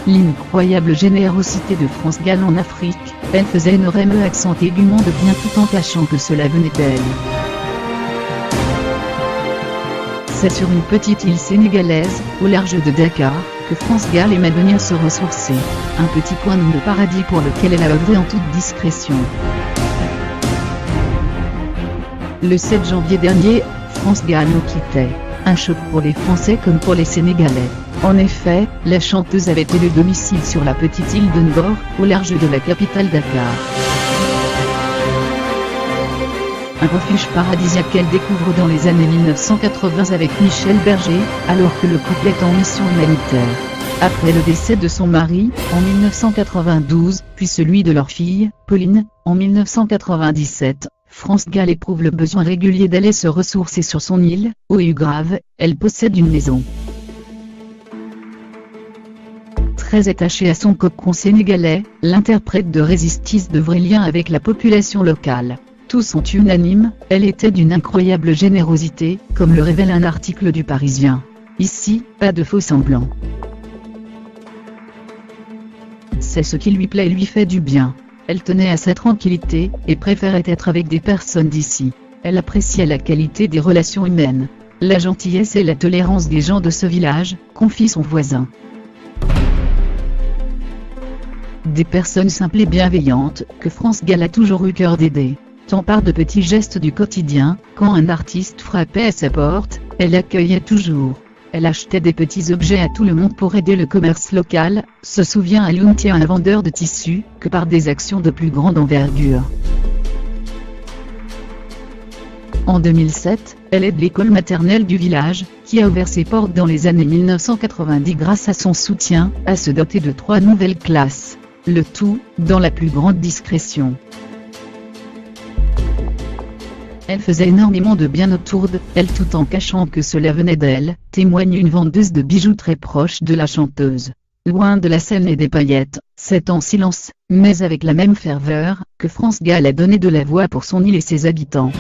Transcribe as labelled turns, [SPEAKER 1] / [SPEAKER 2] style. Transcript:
[SPEAKER 1] l'incroyable générosité de France Gall en Afrique, elle faisait énormément accent aiguement de bien tout en cachant que cela venait d'elle. C'est sur une petite île sénégalaise, au large de Dakar, que France Gall aimait venir se ressourcer. Un petit coin de paradis pour lequel elle a œuvré en toute discrétion. Le 7 janvier dernier, France Gall nous quittait. Un choc pour les Français comme pour les Sénégalais. En effet, la chanteuse avait élu domicile sur la petite île de Ngor, au large de la capitale Dakar. Un refuge paradisiaque qu'elle découvre dans les années 1980 avec Michel Berger, alors que le couple est en mission humanitaire. Après le décès de son mari, en 1992, puis celui de leur fille, Pauline, en 1997, France Gall éprouve le besoin régulier d'aller se ressourcer sur son île, au Ugrave. Elle possède une maison. Très attachée à son cocon sénégalais, l'interprète de Résistis de vrais liens avec la population locale. Tous sont unanimes, elle était d'une incroyable générosité, comme le révèle un article du Parisien. Ici, pas de faux semblants. C'est ce qui lui plaît et lui fait du bien. Elle tenait à sa tranquillité, et préférait être avec des personnes d'ici. Elle appréciait la qualité des relations humaines. La gentillesse et la tolérance des gens de ce village, confie son voisin. Des personnes simples et bienveillantes, que France Gall a toujours eu cœur d'aider. Tant par de petits gestes du quotidien, quand un artiste frappait à sa porte, elle accueillait toujours. Elle achetait des petits objets à tout le monde pour aider le commerce local, se souvient Aliountia, un vendeur de tissus, que par des actions de plus grande envergure. En 2007, elle aide l'école maternelle du village, qui a ouvert ses portes dans les années 1990 grâce à son soutien, à se doter de 3 nouvelles classes. Le tout, dans la plus grande discrétion. Elle faisait énormément de bien autour d'elle tout en cachant que cela venait d'elle, témoigne une vendeuse de bijoux très proche de la chanteuse. Loin de la scène et des paillettes, c'est en silence, mais avec la même ferveur, que France Gall a donné de la voix pour son île et ses habitants.